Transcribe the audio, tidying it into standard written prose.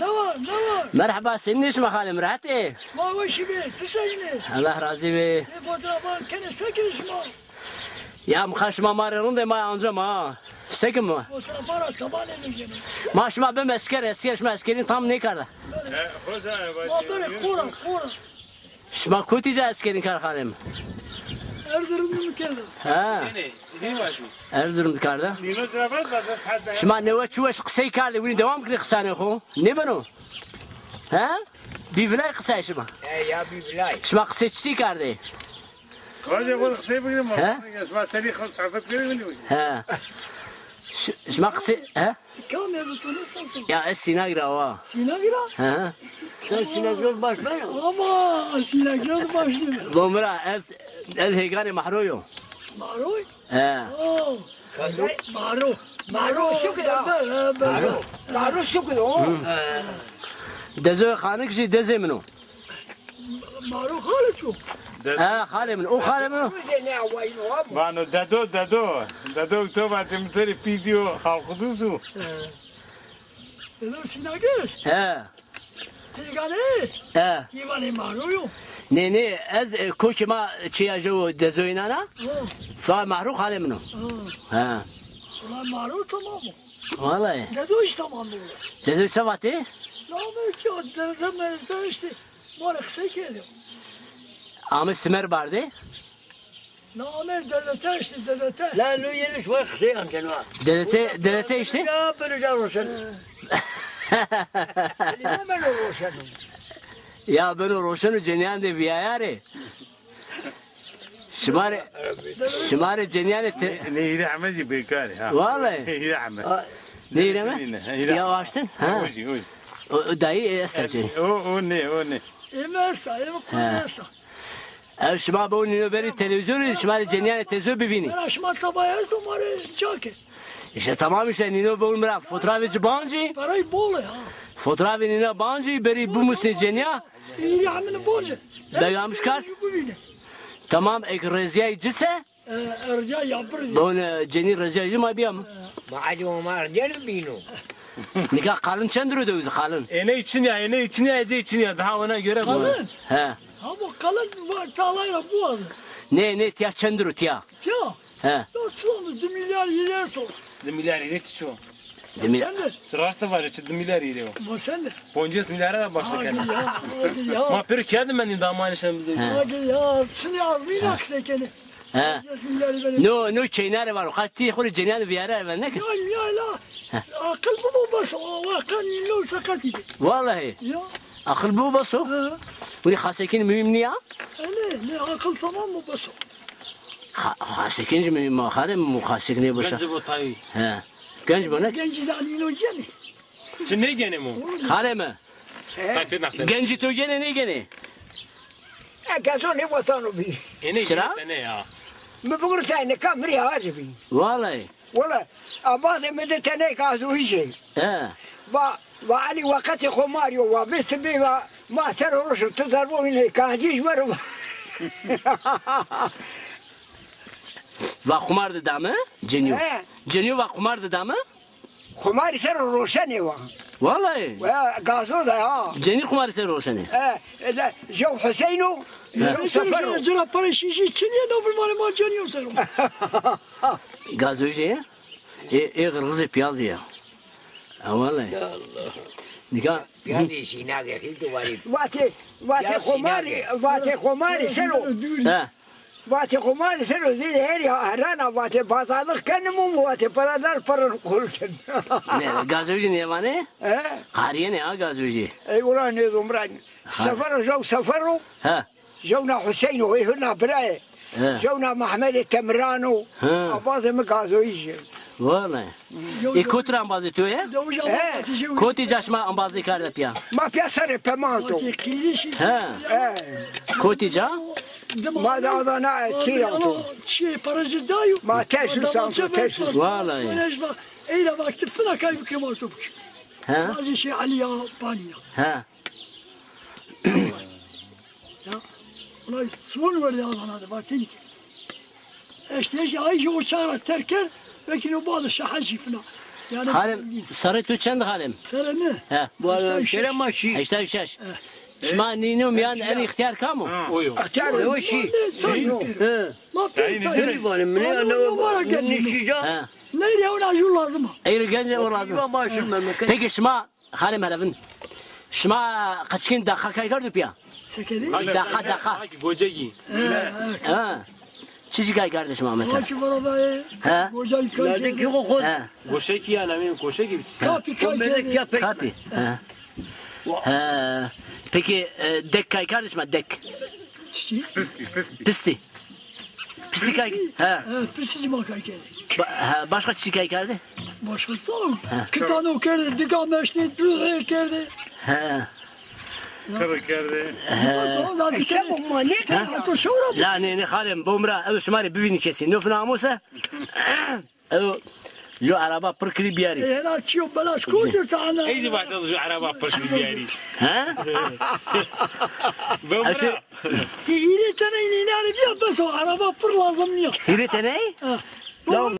Ne var? Merhaba, senin iş mi halim? Rahat iyi. Ma وشی به تسجنی. Allah razı be. fotoğraflar kene sekiriş ma. Ya mkaşma marırın da ma anca ma. Sekim mi? Fotoğraflar taban edeceğim. Maşma ben eskerin tam ne kadar? Ma böyle kura. Şma kutice eskerin kar halim. Erzurumlu keldim. Ha. Erzurum karda. Şma ne ve çuvaş kısay karda. Bunu devam kılı kısane ho. Ne banu? Ha? Bir vilay kısay şma. Ya bir bilay. Şma kısay çiçi karda. Koca kol kısay bugün mü? Şma seni sohbet görüyor musun? Ha. Şma kısay. Ha? Kam yazısı nasılsın? Ya es sinagra va. Sinagra? Ha. Sen sinagöz başlayın. Ama sinagra başlıyor. Lomra ez hegani mahroyo. Maroy? Ha. Oh. Maro. Maro şu kadar. Maro şu kadar. Dezo xanik ji deze mino. Maro halı çok. Ha xale min. O xale mino. Bano dado to batem teri video halkudusu. Dedim sinagra. Ha. Tigane. Ha. Kivane maroyo. Ne ez koçma çiyajo dezo inana. Fa mahru xale mino. Ha. Ulan maro tamam mı? Vallahi. Dedo iş tamam mı? Dezo savate? Namı ki o dedemezde işte. Bana kısa geliyor. Ama simer bardı. Namı dedete işte dedete. La lo yeni şu kısay amcan var. Dedete işte. Ya böyle canlısın. Hemen olursun. Ya ben o roşanu cenyan de viyayare. Şimare cenyan de. Ne amezi bekari ha. Vallahi. Ne ame. Ne ireme? Ya açtın? Ha. Dayı esacı. O ne. Emersa, emersa. Şima bu nöberi televizyonu şimare cenyan tezo bivini. Ben aşma tabaya zamanı çake. İşte tamam işte nino bu mera fotoğrafçı bancı. Parayı bol ya. Fotoğrafı nino bancı beri bu musne cenya. İyi amına bolca. Dayamış kas. Tamam ek reziye cise. Erca yapır. Bon ceni reziye ma biyam. Maali Omar gelin binu. Nikah kalın çendiri de kalın. Ene için ya ece için ya daha ona göre bu. Kalın. He. Ha bu kalın talayla bu adı. Ne tiya çendiri tiya. Ya. He. Ya çoğumuz 1 milyar yere sor. De milyar ile çiço. Demin. Sen de. Sırasta var çi de milyar ile o. Bu sen de. Ponces milyara da başla Hadi kendi. ya. Hadi ya. Ma pür kedim ben damanı şemizde. Hadi ya. Şunu yazmayın aksekeni. He. No çeynare var. Kaçtı xuri cenyan viyara ver ne? Ya la. Akıl bu mu bas? O akıl milyon sakat idi. Vallahi. Ya. Akıl bu baso. Ha. Bu hasekin mühim niye? Ne akıl tamam mı bas? Hasekin mühim halim mu hasek ne başa? Bence bu tayı. He. Genç bu ne? Genci de anino gene. Çi ne gene mu? Halime. Takdir naksen. Genci to gene ne gene? Kazon ne vatanı bir. Ene Çıra? ne ya? Mi bukur sen kamri hacı bir. Vallahi. Valla abade mi de tane kazu işe. He. Va ali vakati khomario va bist bi va ma terörüş tutarbu yine kaciş var. Va kumar da mı? Cenyo. He. Cenyo va kumar da mı? Khomari terörüş ne va. Vallahi. Va gazo da ya. Ceni kumar ser roşani. La Jo Hüseyin'o. Jo Sefer'o. Cana para şişi için ya da bir mali macanıyor sen. Gazoji. Gırgızı piyaz ya. Vallahi. Allah. Nikah. Yani sinage hitu varit. Vate khomari sero. He. Vate khomari sero zile her ya arana vate pazarlık kendim vate paralar konuşun. Ne gazoji ne vane? He? Kariye ne ha gazoji? Ey ulan ne zumran. Seferu jo seferu. He. جونا حسين وهنا براي جونا محمد التمرانو أباظ مكازويش Vallahi. Kutra ambazı tu ya? Koti jaşma ambazı karda piya. ما بيسر بمانتو He. Koti ja? ما دعنا تيرانتو Şey paracı dayo. ما تسوس أنتو تسوس Vallahi. Eyle vakti fına kaybı kemal topuk. He. Bazı şey Aliya Baniya. He. Ya. Ulan son verdi Allah'ın adı batini. İşte ay uçağa terker. Belki o bazı şahacı falan. Yani Halim sarı tu çend halim. Sere mi? He. Bu adam şere maşi. Heşta şaş. Şma ninum yan en ihtiyar kamu. Oyo. Atar o şey. Ma Seni var mı? Ne nişija? He. ne diye ona jul lazım. Eğri gence o lazım. Ba maşın memleket. Peki şma halim helevin. Şma kaçkin dakika kay gördük ya. Sekedi. Dakika. Gocegi. Ha. Çiçi kay kardeşim ha mesela. Sanki bana da He. Hocam Nerede ki kokun? He. Goşeki ya namin goşeki bitsin. Kapi Komedek ya pek. Kapi. He. He. Peki dek kay kardeşim ha dek. Pisti. Pisti. Pisti kay. He. Pisici bakay geldi. Başka çiçi kay kardeş. Başkası oğlum. İki tane okerdi. Dika meşni. Dürü ekerdi. He. Çarık yerde. Sonra da dikeni. Bu manik. Hatta şura. لا أنا خالم بومرا أو شماري ببيني كيسي نوف ناموسة أو جو عربة بركري بياري Ela çiyo belaş koydur tane. Eyzi bahta şu araba pırşlı biyari. ها Ben أشي İyi tane inini bir yapma so araba pır lazım yok. هيري تناي لا